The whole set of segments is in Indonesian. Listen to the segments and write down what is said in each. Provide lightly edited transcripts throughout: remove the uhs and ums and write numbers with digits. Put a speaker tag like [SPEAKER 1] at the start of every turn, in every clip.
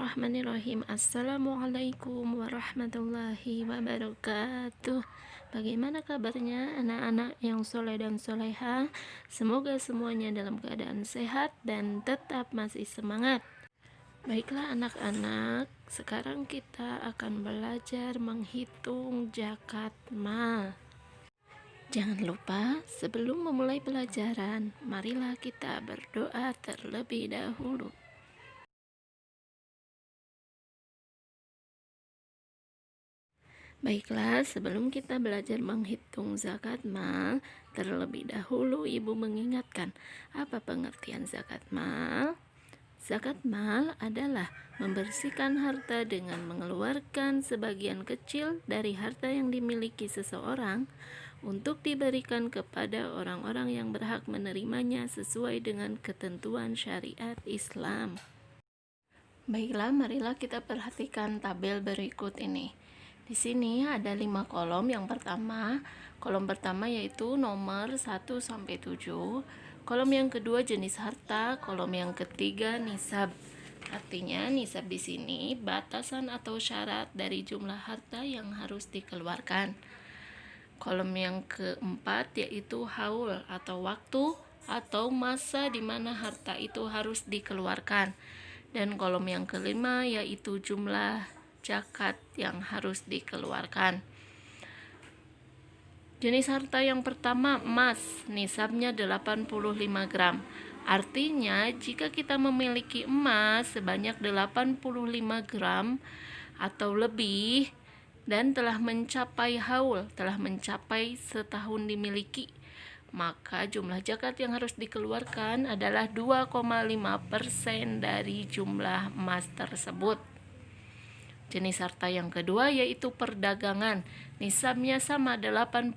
[SPEAKER 1] Bismillahirrahmanirrahim. Assalamualaikum warahmatullahi wabarakatuh. Bagaimana kabarnya anak-anak yang soleh dan soleha? Semoga semuanya dalam keadaan sehat dan tetap masih semangat. Baiklah anak-anak, sekarang kita akan belajar menghitung zakat mal. Jangan lupa, sebelum memulai pelajaran, marilah kita berdoa terlebih dahulu. Baiklah, sebelum kita belajar menghitung zakat mal, terlebih dahulu Ibu mengingatkan, apa pengertian zakat mal? Zakat mal adalah membersihkan harta dengan mengeluarkan sebagian kecil dari harta yang dimiliki seseorang untuk diberikan kepada orang-orang yang berhak menerimanya sesuai dengan ketentuan syariat Islam. Baiklah, marilah kita perhatikan tabel berikut ini. Di sini ada 5 kolom. Yang pertama, kolom pertama yaitu nomor 1 sampai 7. Kolom yang kedua jenis harta, kolom yang ketiga nisab. Artinya nisab di sini batasan atau syarat dari jumlah harta yang harus dikeluarkan. Kolom yang keempat yaitu haul atau waktu atau masa di mana harta itu harus dikeluarkan. Dan kolom yang kelima yaitu jumlah zakat yang harus dikeluarkan. Jenis harta yang pertama emas, nisabnya 85 gram. Artinya jika kita memiliki emas sebanyak 85 gram atau lebih dan telah mencapai haul, telah mencapai setahun dimiliki, maka jumlah zakat yang harus dikeluarkan adalah 2,5% dari jumlah emas tersebut. Jenis harta yang kedua yaitu perdagangan, nisabnya sama 85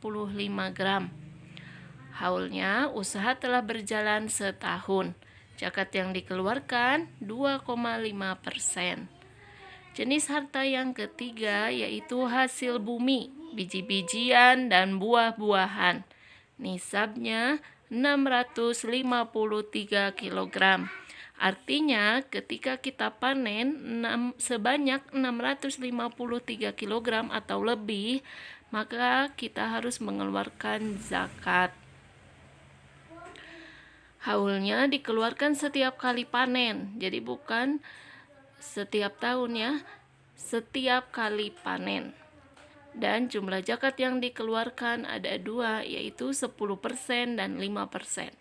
[SPEAKER 1] gram. Haulnya usaha telah berjalan setahun. Zakat yang dikeluarkan 2,5%. Jenis harta yang ketiga yaitu hasil bumi, biji-bijian dan buah-buahan. Nisabnya 653 kg. Artinya ketika kita panen sebanyak 653 kg atau lebih, maka kita harus mengeluarkan zakat. Haulnya dikeluarkan setiap kali panen, jadi bukan setiap tahun ya, setiap kali panen. Dan jumlah zakat yang dikeluarkan ada 2, yaitu 10% dan 5%.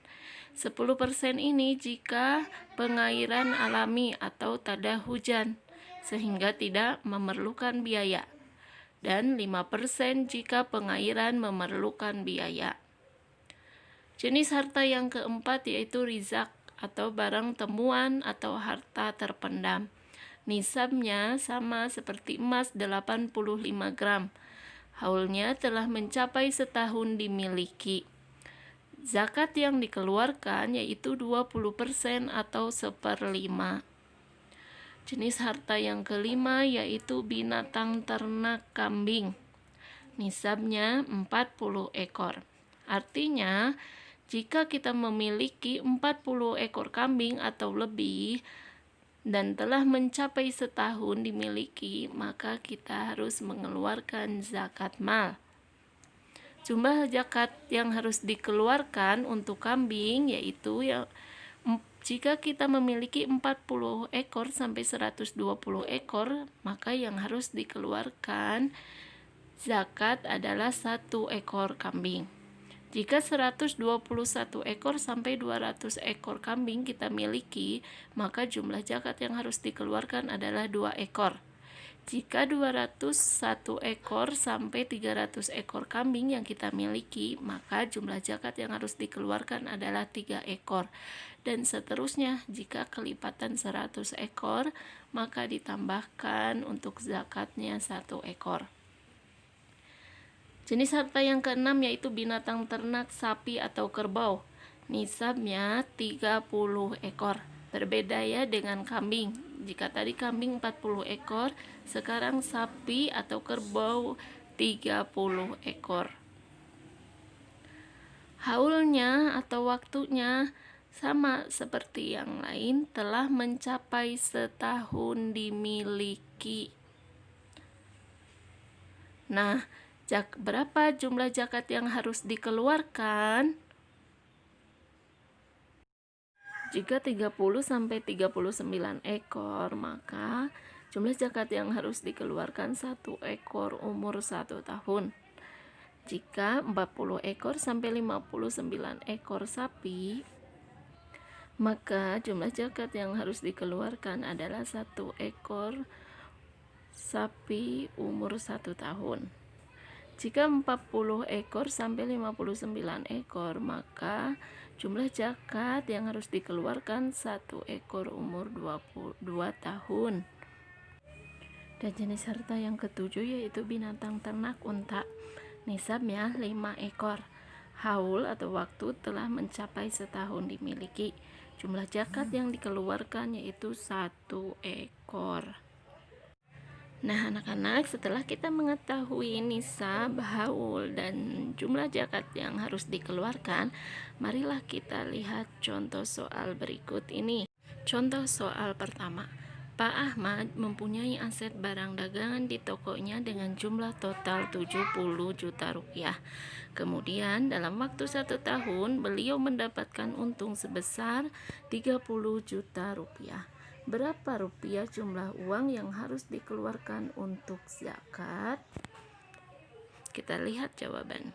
[SPEAKER 1] 10% ini jika pengairan alami atau tada hujan, sehingga tidak memerlukan biaya. Dan 5% jika pengairan memerlukan biaya. Jenis harta yang keempat yaitu rizak atau barang temuan atau harta terpendam. Nisabnya sama seperti emas 85 gram. Haulnya telah mencapai setahun dimiliki. Zakat yang dikeluarkan yaitu 20% atau 1/5. Jenis harta yang kelima yaitu binatang ternak kambing. Nisabnya 40 ekor. Artinya, jika kita memiliki 40 ekor kambing atau lebih dan telah mencapai setahun dimiliki, maka kita harus mengeluarkan zakat mal. Jumlah zakat yang harus dikeluarkan untuk kambing yaitu jika kita memiliki 40 ekor sampai 120 ekor, maka yang harus dikeluarkan zakat adalah 1 ekor kambing. Jika 121 ekor sampai 200 ekor kambing kita miliki, maka jumlah zakat yang harus dikeluarkan adalah 2 ekor. Jika 201 ekor sampai 300 ekor kambing yang kita miliki, maka jumlah zakat yang harus dikeluarkan adalah 3 ekor. Dan seterusnya, jika kelipatan 100 ekor, maka ditambahkan untuk zakatnya 1 ekor. Jenis harta yang keenam yaitu binatang ternak sapi atau kerbau. Nisabnya 30 ekor. Berbeda ya dengan kambing. Jika tadi kambing 40 ekor, sekarang sapi atau kerbau 30 ekor. Haulnya atau waktunya sama seperti yang lain telah mencapai setahun dimiliki. Nah, berapa jumlah zakat yang harus dikeluarkan? Jika 30 sampai 39 ekor, maka jumlah zakat yang harus dikeluarkan 1 ekor umur 1 tahun. Jika 40 ekor sampai 59 ekor sapi, maka jumlah zakat yang harus dikeluarkan adalah 1 ekor sapi umur 1 tahun. Jika 40 ekor sampai 59 ekor, maka jumlah zakat yang harus dikeluarkan 1 ekor umur 22 tahun. Dan jenis harta yang ketujuh yaitu binatang ternak unta. Nisabnya 5 ekor. Haul atau waktu telah mencapai setahun dimiliki. Jumlah zakat yang dikeluarkan yaitu 1 ekor. Nah, anak-anak, setelah kita mengetahui nisab, haul, dan jumlah zakat yang harus dikeluarkan, marilah kita lihat contoh soal berikut ini. Contoh soal pertama. Pak Ahmad mempunyai aset barang dagangan di tokonya dengan jumlah total 70 juta rupiah. Kemudian dalam waktu 1 tahun beliau mendapatkan untung sebesar 30 juta rupiah. Berapa rupiah jumlah uang yang harus dikeluarkan untuk zakat? Kita lihat jawaban.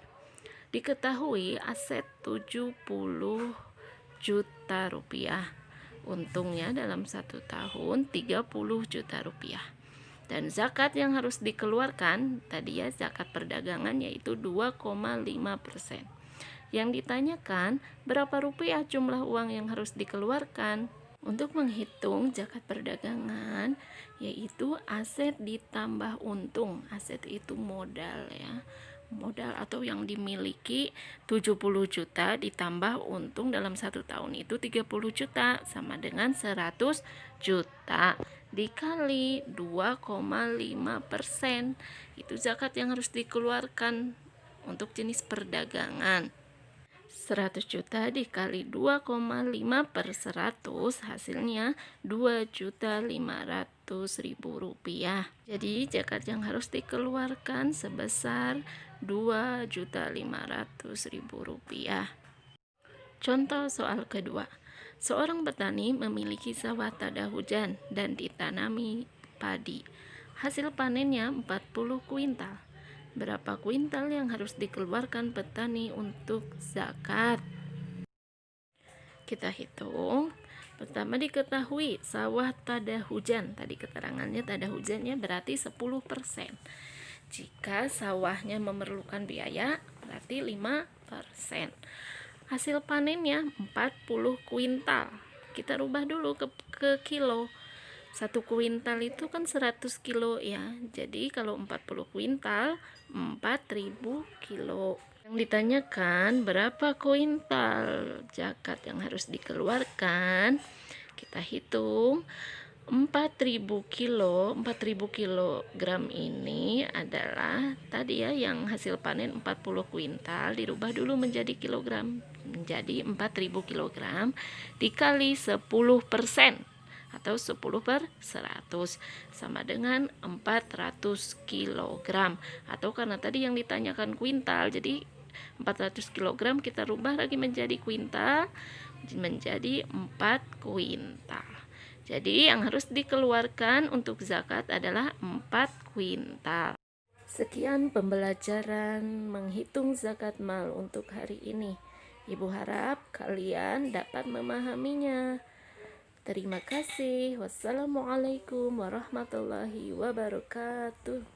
[SPEAKER 1] Diketahui aset 70 juta rupiah. Untungnya dalam 1 tahun 30 juta rupiah. Dan zakat yang harus dikeluarkan tadi ya, zakat perdagangan yaitu 2,5%. Yang ditanyakan berapa rupiah jumlah uang yang harus dikeluarkan? Untuk menghitung zakat perdagangan yaitu aset ditambah untung. Aset itu modal ya. Modal atau yang dimiliki 70 juta ditambah untung dalam 1 tahun itu 30 juta sama dengan 100 juta dikali 2,5%. Itu zakat yang harus dikeluarkan untuk jenis perdagangan. 100 juta dikali 2,5 per 100 hasilnya 2.500.000 rupiah. Jadi zakat yang harus dikeluarkan sebesar 2.500.000 rupiah. Contoh soal kedua. Seorang petani memiliki sawah tada hujan dan ditanami padi. Hasil panennya 40 kuintal. Berapa kuintal yang harus dikeluarkan petani untuk zakat? Kita hitung. Pertama diketahui sawah tada hujan. Tadi keterangannya tada hujannya berarti 10%. Jika sawahnya memerlukan biaya berarti 5%. Hasil panennya 40 kuintal. Kita rubah dulu ke kilo. 1 kuintal itu kan 100 kilo ya. Jadi kalau 40 kuintal 4000 kilo. Yang ditanyakan berapa kuintal zakat yang harus dikeluarkan? Kita hitung 4000 kilogram ini adalah tadi ya yang hasil panen 40 kuintal dirubah dulu menjadi kilogram. Menjadi 4000 kilogram dikali 10%. Atau 10 per 100 sama dengan 400 kg. Atau karena tadi yang ditanyakan kuintal, jadi 400 kg kita rubah lagi menjadi kuintal, menjadi 4 kuintal. Jadi yang harus dikeluarkan untuk zakat adalah 4 kuintal. Sekian pembelajaran menghitung zakat mal untuk hari ini. Ibu harap kalian dapat memahaminya. Terima kasih. Wassalamualaikum warahmatullahi wabarakatuh.